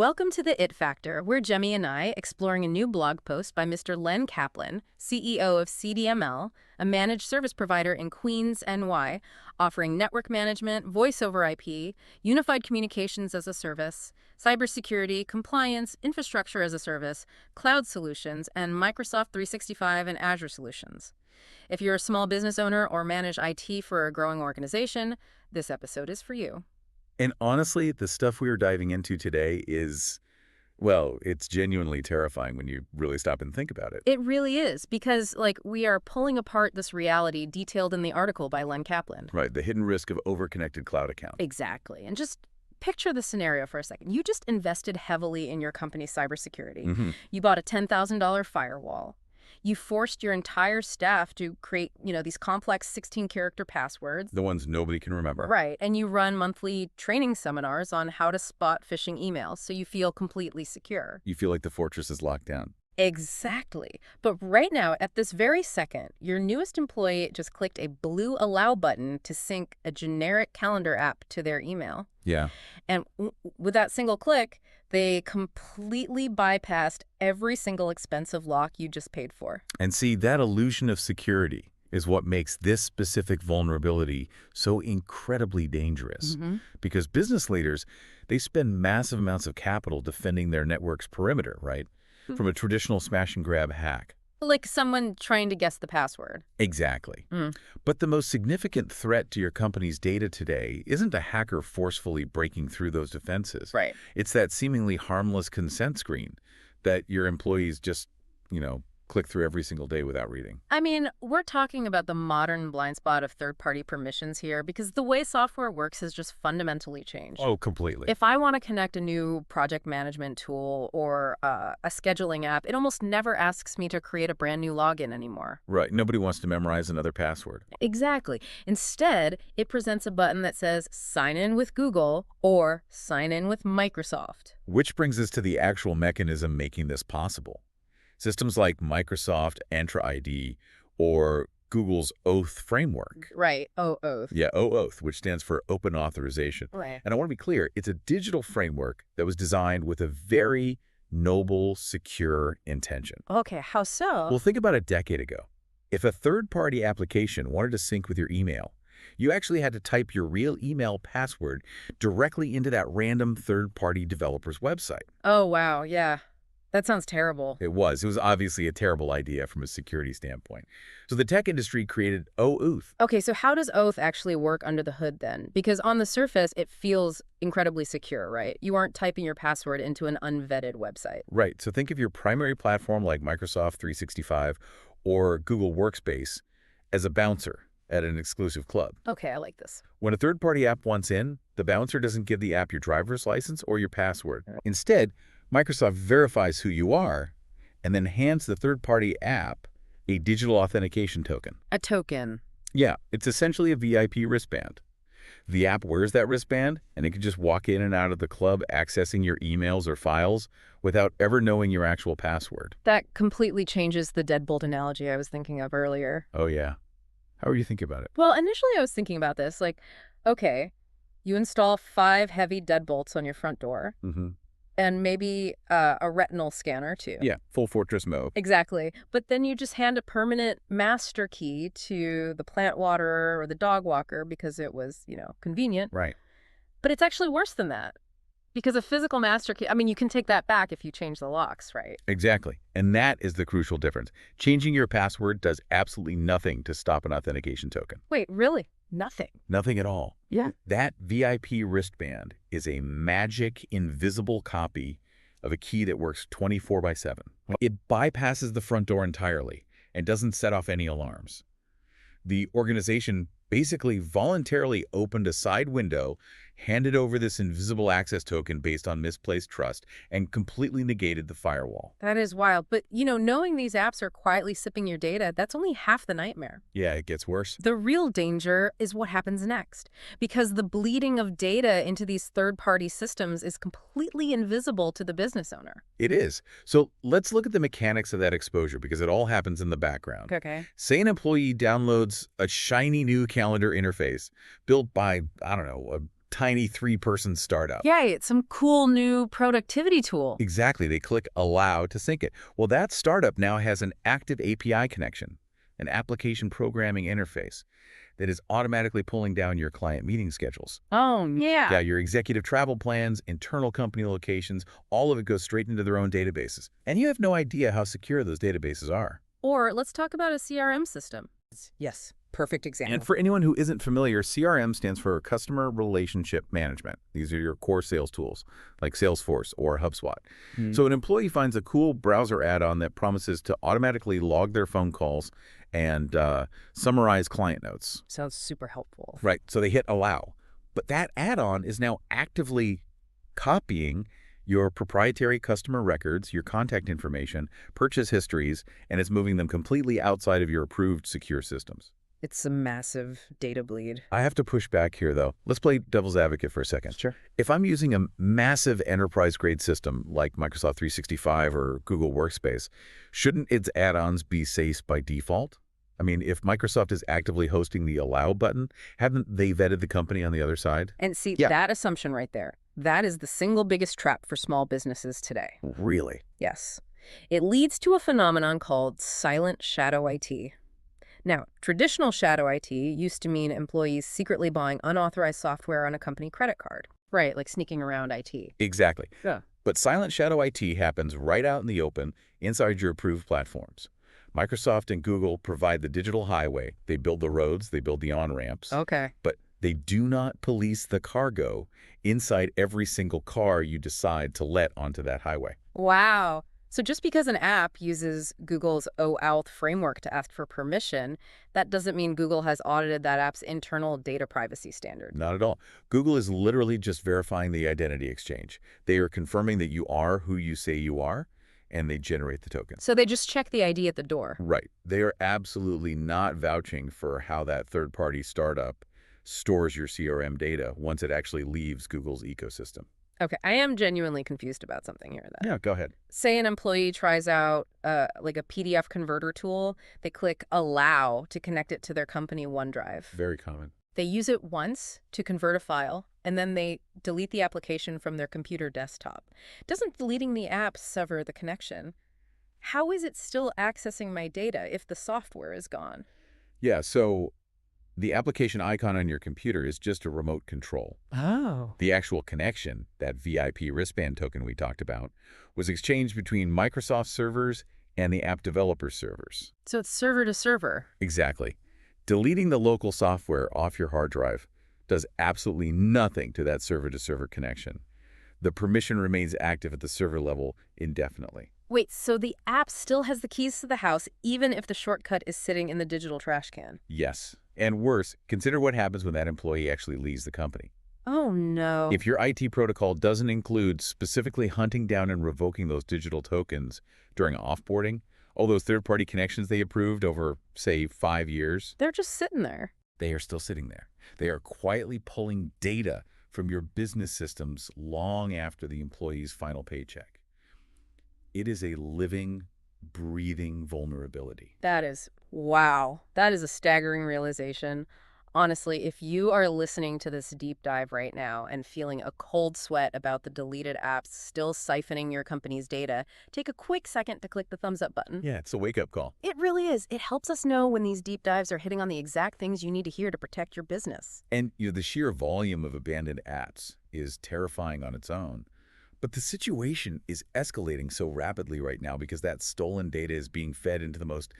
Welcome to the It Factor. We're Jemmy and I exploring a new blog post by Mr. Len Kaplan, CEO of CDML, a managed service provider in Queens, NY, offering network management, voice over IP, unified communications as a service, cybersecurity, compliance, infrastructure as a service, cloud solutions, and Microsoft 365 and Azure solutions. If you're a small business owner or manage IT for a growing organization, this episode is for you. And honestly, the stuff we are diving into today is, well, it's genuinely terrifying when you really stop and think about it. It really is, because we are pulling apart this reality detailed in the article by Len Kaplan. Right, the hidden risk of overconnected cloud accounts. Exactly. And just picture the scenario for a second. You just invested heavily in your company's cybersecurity. You bought a $10,000 firewall. You forced your entire staff to create, these complex 16-character passwords. The ones nobody can remember. Right. And you run monthly training seminars on how to spot phishing emails so you feel completely secure. You feel like the fortress is locked down. Exactly. But right now, at this very second, your newest employee just clicked a blue allow button to sync a generic calendar app to their email. Yeah. And with that single click, they completely bypassed every single expensive lock you just paid for. And see, that illusion of security is what makes this specific vulnerability so incredibly dangerous. Because business leaders, they spend massive amounts of capital defending their network's perimeter, right? From a traditional smash and grab hack. Like someone trying to guess the password. Exactly. But the most significant threat to your company's data today isn't a hacker forcefully breaking through those defenses. Right. It's that seemingly harmless consent screen that your employees just, click through every single day without reading. I mean, we're talking about the modern blind spot of third-party permissions here because the way software works has just fundamentally changed. Oh, completely. If I want to connect a new project management tool or a scheduling app, it almost never asks me to create a brand new login anymore. Right. Nobody wants to memorize another password. Exactly. Instead, it presents a button that says sign in with Google or sign in with Microsoft. Which brings us to the actual mechanism making this possible. Systems like Microsoft Entra ID or Google's OAuth framework. Right. OAuth. Yeah, OAuth, which stands for Open Authorization. Right. And I want to be clear, it's a digital framework that was designed with a very noble, secure intention. Okay, how so? Well, think about a decade ago. If a third-party application wanted to sync with your email, you actually had to type your real email password directly into that random third-party developer's website. Oh, wow. Yeah. That sounds terrible. It was obviously a terrible idea from a security standpoint. So the tech industry created OAuth. Okay, so how does Oath actually work under the hood then? Because on the surface, it feels incredibly secure, right? You aren't typing your password into an unvetted website. Right. So think of your primary platform like Microsoft 365 or Google Workspace as a bouncer at an exclusive club. Okay, I like this. When a third-party app wants in, the bouncer doesn't give the app your driver's license or your password. Instead, Microsoft verifies who you are and then hands the third-party app a digital authentication token. A token. Yeah, it's essentially a VIP wristband. The app wears that wristband, and it can just walk in and out of the club accessing your emails or files without ever knowing your actual password. That completely changes the deadbolt analogy I was thinking of earlier. Oh, yeah. How are you thinking about it? Well, initially I was thinking about this, okay, you install 5 heavy deadbolts on your front door. And maybe a retinal scanner, too. Yeah, full fortress mode. Exactly. But then you just hand a permanent master key to the plant waterer or the dog walker because it was, convenient. Right. But it's actually worse than that. Because a physical master key, you can take that back if you change the locks, right? Exactly. And that is the crucial difference. Changing your password does absolutely nothing to stop an authentication token. Wait, really? Nothing? Nothing at all. Yeah. That VIP wristband is a magic, invisible copy of a key that works 24/7. It bypasses the front door entirely and doesn't set off any alarms. The organization basically voluntarily opened a side window, handed over this invisible access token based on misplaced trust, and completely negated the firewall. That is wild. But, knowing these apps are quietly sipping your data, that's only half the nightmare. Yeah, it gets worse. The real danger is what happens next, because the bleeding of data into these third-party systems is completely invisible to the business owner. It is. So let's look at the mechanics of that exposure, because it all happens in the background. Okay. Say an employee downloads a shiny new calendar interface built by, I don't know, a tiny 3-person startup. Yeah, it's some cool new productivity tool. Exactly. They click Allow to sync it. Well, that startup now has an active API connection, an application programming interface that is automatically pulling down your client meeting schedules. Oh, yeah. Yeah, your executive travel plans, internal company locations, all of it goes straight into their own databases. And you have no idea how secure those databases are. Or let's talk about a CRM system. Yes, perfect example. And for anyone who isn't familiar, CRM stands for Customer Relationship Management. These are your core sales tools, like Salesforce or HubSpot. So an employee finds a cool browser add-on that promises to automatically log their phone calls and summarize client notes. Sounds super helpful. Right, so they hit Allow. But that add-on is now actively copying your proprietary customer records, your contact information, purchase histories, and it's moving them completely outside of your approved secure systems. It's a massive data bleed. I have to push back here, though. Let's play devil's advocate for a second. Sure. If I'm using a massive enterprise-grade system like Microsoft 365 or Google Workspace, shouldn't its add-ons be safe by default? I mean, if Microsoft is actively hosting the Allow button, haven't they vetted the company on the other side? And see, Yeah. that assumption right there, that is the single biggest trap for small businesses today. Really? Yes. It leads to a phenomenon called silent shadow IT. Now, traditional shadow IT used to mean employees secretly buying unauthorized software on a company credit card. Right, like sneaking around IT. Exactly. Yeah. But silent shadow IT happens right out in the open inside your approved platforms. Microsoft and Google provide the digital highway. They build the roads, they build the on-ramps. Okay. But they do not police the cargo inside every single car you decide to let onto that highway. Wow. So just because an app uses Google's OAuth framework to ask for permission, that doesn't mean Google has audited that app's internal data privacy standard. Not at all. Google is literally just verifying the identity exchange. They are confirming that you are who you say you are, and they generate the tokens. So they just check the ID at the door. Right. They are absolutely not vouching for how that third-party startup stores your CRM data once it actually leaves Google's ecosystem. Okay, I am genuinely confused about something here then. Yeah, go ahead. Say an employee tries out like a PDF converter tool. They click Allow to connect it to their company OneDrive. Very common. They use it once to convert a file, and then they delete the application from their computer desktop. Doesn't deleting the app sever the connection? How is it still accessing my data if the software is gone? Yeah, so the application icon on your computer is just a remote control. Oh. The actual connection, that VIP wristband token we talked about, was exchanged between Microsoft servers and the app developer servers. So it's server to server. Exactly. Deleting the local software off your hard drive does absolutely nothing to that server-to-server connection. The permission remains active at the server level indefinitely. Wait, so the app still has the keys to the house even if the shortcut is sitting in the digital trash can? Yes. And worse, consider what happens when that employee actually leaves the company. Oh, no. If your IT protocol doesn't include specifically hunting down and revoking those digital tokens during offboarding, all those third-party connections they approved over, say, 5 years, They're just sitting there. they are still sitting there. They are quietly pulling data from your business systems long after the employee's final paycheck. It is a living, breathing vulnerability. That is, wow. That is a staggering realization. Honestly, if you are listening to this deep dive right now and feeling a cold sweat about the deleted apps still siphoning your company's data, take a quick second to click the thumbs up button. Yeah, it's a wake-up call. It really is. It helps us know when these deep dives are hitting on the exact things you need to hear to protect your business. And the sheer volume of abandoned apps is terrifying on its own. But the situation is escalating so rapidly right now because that stolen data is being fed into the most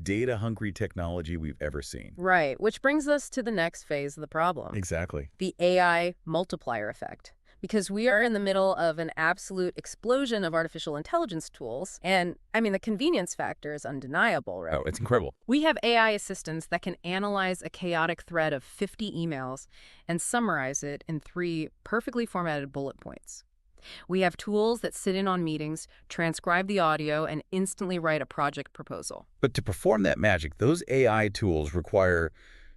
data-hungry technology we've ever seen. Right, which brings us to the next phase of the problem. Exactly. The AI multiplier effect. Because we are in the middle of an absolute explosion of artificial intelligence tools. And, I mean, the convenience factor is undeniable, right? Oh, it's incredible. We have AI assistants that can analyze a chaotic thread of 50 emails and summarize it in 3 perfectly formatted bullet points. We have tools that sit in on meetings, transcribe the audio, and instantly write a project proposal. But to perform that magic, those AI tools require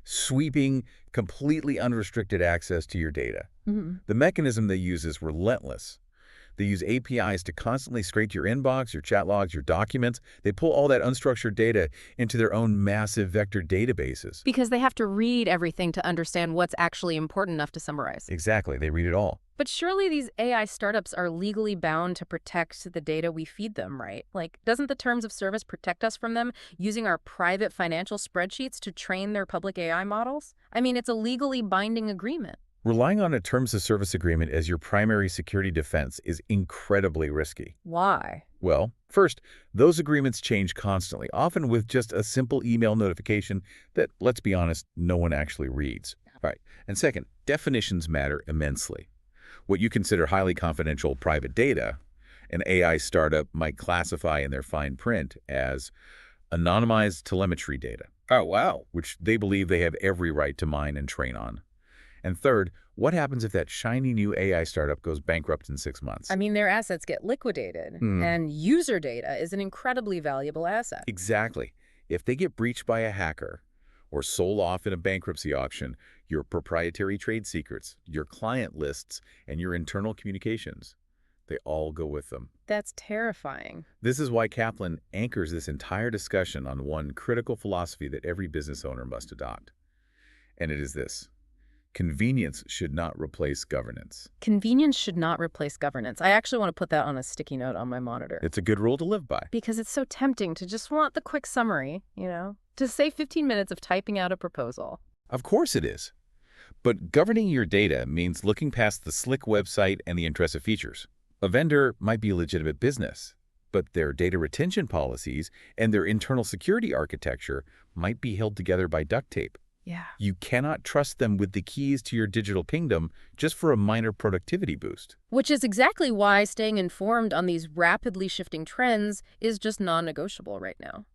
sweeping, completely unrestricted access to your data. Mm-hmm. The mechanism they use is relentless. They use APIs to constantly scrape your inbox, your chat logs, your documents. They pull all that unstructured data into their own massive vector databases. Because they have to read everything to understand what's actually important enough to summarize. Exactly. They read it all. But surely these AI startups are legally bound to protect the data we feed them, right? Like, doesn't the terms of service protect us from them using our private financial spreadsheets to train their public AI models? I mean, it's a legally binding agreement. Relying on a terms of service agreement as your primary security defense is incredibly risky. Why? Well, first, those agreements change constantly, often with just a simple email notification that, let's be honest, no one actually reads. All right. And second, definitions matter immensely. What you consider highly confidential private data, an AI startup might classify in their fine print as anonymized telemetry data. Oh, wow. Which they believe they have every right to mine and train on. And third, what happens if that shiny new AI startup goes bankrupt in 6 months? I mean, their assets get liquidated, and user data is an incredibly valuable asset. Exactly. If they get breached by a hacker or sold off in a bankruptcy auction, your proprietary trade secrets, your client lists, and your internal communications, they all go with them. That's terrifying. This is why Kaplan anchors this entire discussion on one critical philosophy that every business owner must adopt. And it is this: convenience should not replace governance. Convenience should not replace governance. I actually want to put that on a sticky note on my monitor. It's a good rule to live by. Because it's so tempting to just want the quick summary, to save 15 minutes of typing out a proposal. Of course it is. But governing your data means looking past the slick website and the intrusive features. A vendor might be a legitimate business, but their data retention policies and their internal security architecture might be held together by duct tape. Yeah. You cannot trust them with the keys to your digital kingdom just for a minor productivity boost. Which is exactly why staying informed on these rapidly shifting trends is just non-negotiable right now.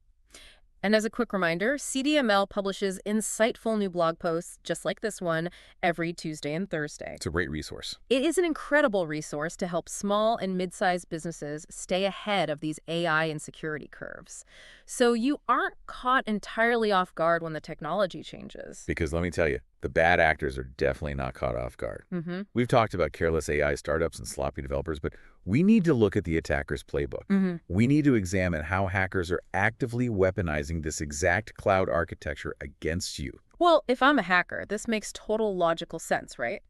And as a quick reminder, CDML publishes insightful new blog posts, just like this one, every Tuesday and Thursday. It's a great resource. It is an incredible resource to help small and mid-sized businesses stay ahead of these AI and security curves. So you aren't caught entirely off guard when the technology changes. Because let me tell you, the bad actors are definitely not caught off guard. We've talked about careless AI startups and sloppy developers, but we need to look at the attacker's playbook. We need to examine how hackers are actively weaponizing this exact cloud architecture against you. Well, if I'm a hacker, this makes total logical sense, right?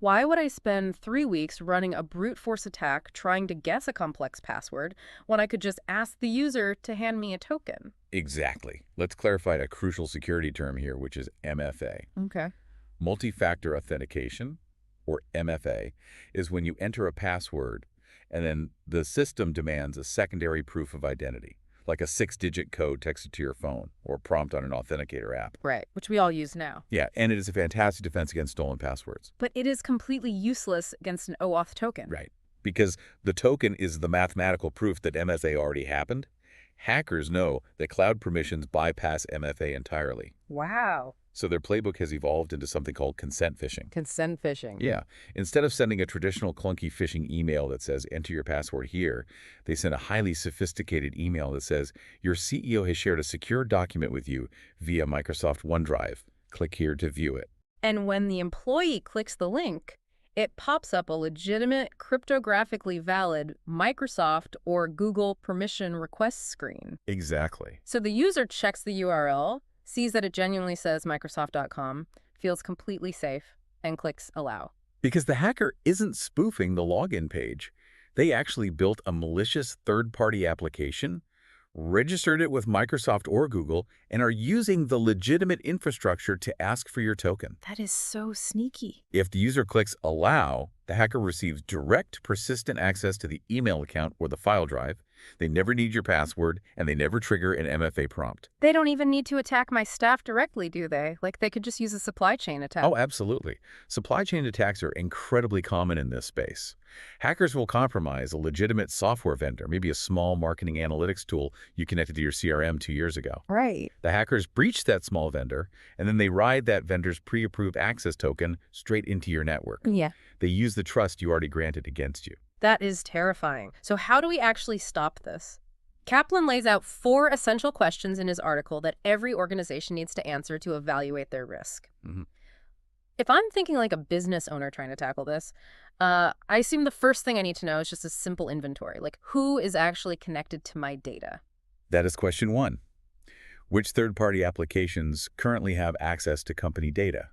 Why would I spend 3 weeks running a brute force attack trying to guess a complex password when I could just ask the user to hand me a token? Exactly. Let's clarify a crucial security term here, which is MFA. Okay. Multi-factor authentication, or MFA, is when you enter a password and then the system demands a secondary proof of identity, like a 6-digit code texted to your phone or a prompt on an authenticator app. Right, which we all use now. Yeah, and it is a fantastic defense against stolen passwords. But it is completely useless against an OAuth token. Right, because the token is the mathematical proof that MFA already happened. Hackers know that cloud permissions bypass MFA entirely. Wow. So their playbook has evolved into something called consent phishing. Consent phishing. Yeah. Instead of sending a traditional clunky phishing email that says, enter your password here, they send a highly sophisticated email that says, your CEO has shared a secure document with you via Microsoft OneDrive. Click here to view it. And when the employee clicks the link, it pops up a legitimate, cryptographically valid Microsoft or Google permission request screen. Exactly. So the user checks the URL, sees that it genuinely says Microsoft.com, feels completely safe, and clicks Allow. Because the hacker isn't spoofing the login page. They actually built a malicious third-party application, registered it with Microsoft or Google, and are using the legitimate infrastructure to ask for your token. That is so sneaky. If the user clicks Allow, the hacker receives direct, persistent access to the email account or the file drive. They never need your password, and they never trigger an MFA prompt. They don't even need to attack my staff directly, do they? Like, they could just use a supply chain attack. Oh, absolutely. Supply chain attacks are incredibly common in this space. Hackers will compromise a legitimate software vendor, maybe a small marketing analytics tool you connected to your CRM 2 years ago. Right. The hackers breach that small vendor, and then they ride that vendor's pre-approved access token straight into your network. Yeah. They use the trust you already granted against you. That is terrifying. So how do we actually stop this? Kaplan lays out 4 essential questions in his article that every organization needs to answer to evaluate their risk. If I'm thinking like a business owner trying to tackle this, I assume the first thing I need to know is just a simple inventory, like who is actually connected to my data? That is question one. Which third-party applications currently have access to company data?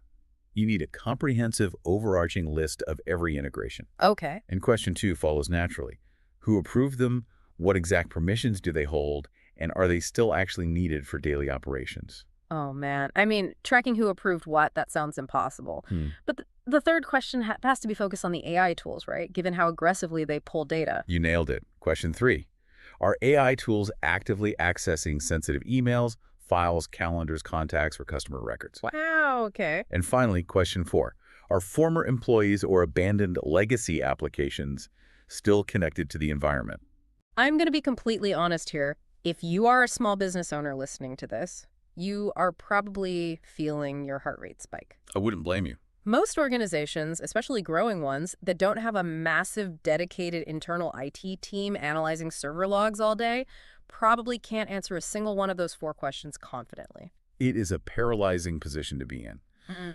You need a comprehensive, overarching list of every integration. Okay. And question two follows naturally. Who approved them? What exact permissions do they hold? And are they still actually needed for daily operations? Oh, man. I mean, tracking who approved what, that sounds impossible. But the third question has to be focused on the AI tools, right? Given how aggressively they pull data. You nailed it. Question three. Are AI tools actively accessing sensitive emails, files, calendars, contacts, or customer records? Wow, okay. And finally, question four. Are former employees or abandoned legacy applications still connected to the environment? I'm going to be completely honest here. If you are a small business owner listening to this, you are probably feeling your heart rate spike. I wouldn't blame you. Most organizations, especially growing ones, that don't have a massive dedicated internal IT team analyzing server logs all day, probably can't answer a single one of those four questions confidently. It is a paralyzing position to be in.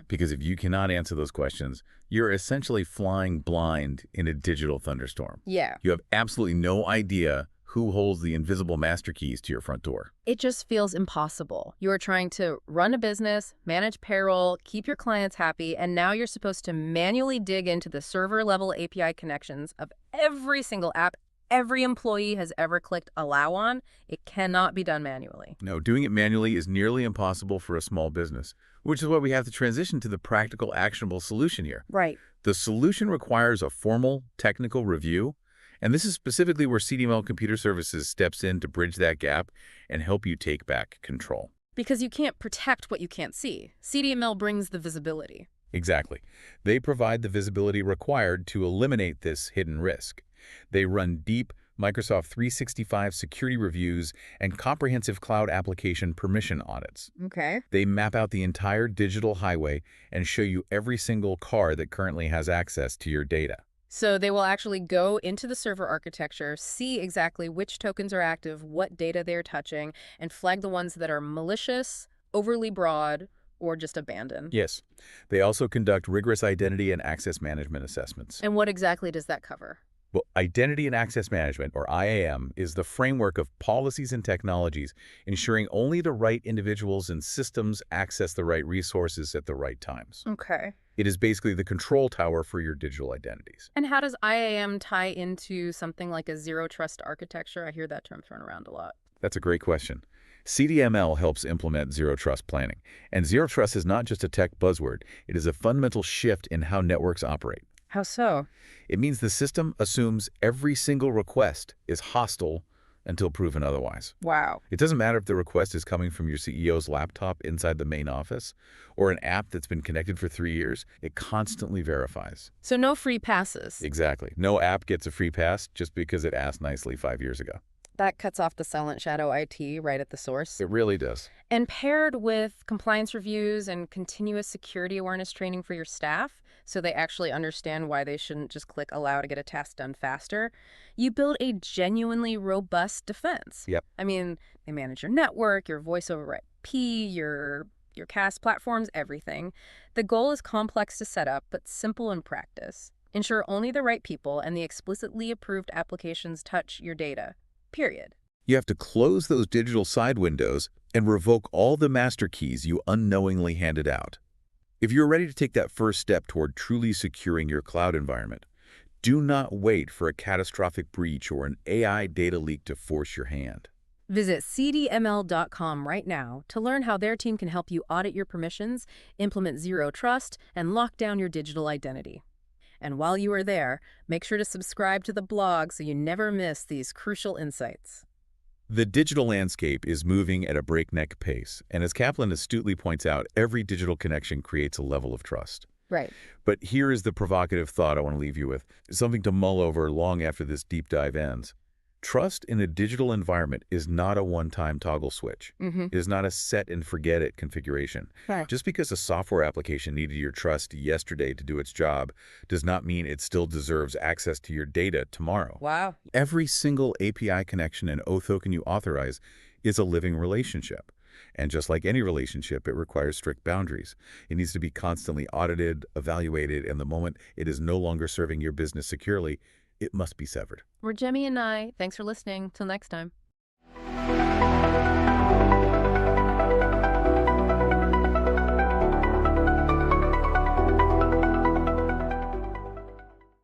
Because if you cannot answer those questions, you're essentially flying blind in a digital thunderstorm. Yeah. You have absolutely no idea who holds the invisible master keys to your front door. It just feels impossible. You are trying to run a business, manage payroll, keep your clients happy, and now you're supposed to manually dig into the server-level API connections of every single app every employee has ever clicked allow on. It cannot be done manually. No, doing it manually is nearly impossible for a small business, which is why we have to transition to the practical, actionable solution here. Right. The solution requires a formal technical review, and this is specifically where CDML Computer Services steps in to bridge that gap and help you take back control. Because you can't protect what you can't see. CDML brings the visibility. Exactly. They provide the visibility required to eliminate this hidden risk. They run deep Microsoft 365 security reviews and comprehensive cloud application permission audits. Okay. They map out the entire digital highway and show you every single car that currently has access to your data. So they will actually go into the server architecture, see exactly which tokens are active, what data they're touching, and flag the ones that are malicious, overly broad, or just abandoned. Yes. They also conduct rigorous identity and access management assessments. And what exactly does that cover? Well, Identity and Access Management, or IAM, is the framework of policies and technologies ensuring only the right individuals and systems access the right resources at the right times. Okay. It is basically the control tower for your digital identities. And how does IAM tie into something like a zero trust architecture? I hear that term thrown around a lot. That's a great question. CDML helps implement zero trust planning. And zero trust is not just a tech buzzword. It is a fundamental shift in how networks operate. How so? It means the system assumes every single request is hostile until proven otherwise. Wow. It doesn't matter if the request is coming from your CEO's laptop inside the main office or an app that's been connected for 3 years. It constantly verifies. So no free passes. Exactly. No app gets a free pass just because it asked nicely 5 years ago. That cuts off the silent shadow IT right at the source. It really does. And paired with compliance reviews and continuous security awareness training for your staff, so they actually understand why they shouldn't just click allow to get a task done faster, you build a genuinely robust defense. Yep. I mean, they manage your network, your voice over IP, your CAS platforms, everything. The goal is complex to set up, but simple in practice. Ensure only the right people and the explicitly approved applications touch your data. Period. You have to close those digital side windows and revoke all the master keys you unknowingly handed out. If you're ready to take that first step toward truly securing your cloud environment, do not wait for a catastrophic breach or an AI data leak to force your hand. Visit CDML.com right now to learn how their team can help you audit your permissions, implement zero trust, and lock down your digital identity. And while you are there, make sure to subscribe to the blog so you never miss these crucial insights. The digital landscape is moving at a breakneck pace, and as Kaplan astutely points out, every digital connection creates a level of trust. Right. But here is the provocative thought I want to leave you with, something to mull over long after this deep dive ends. Trust in a digital environment is not a one-time toggle switch. It is not a set-and-forget-it configuration. Right. Just because a software application needed your trust yesterday to do its job does not mean it still deserves access to your data tomorrow. Wow. Every single API connection and OAuth token you authorize is a living relationship. And just like any relationship, it requires strict boundaries. It needs to be constantly audited, evaluated, and the moment it is no longer serving your business securely, it must be severed. We're Jemmy and I. Thanks for listening. Till next time.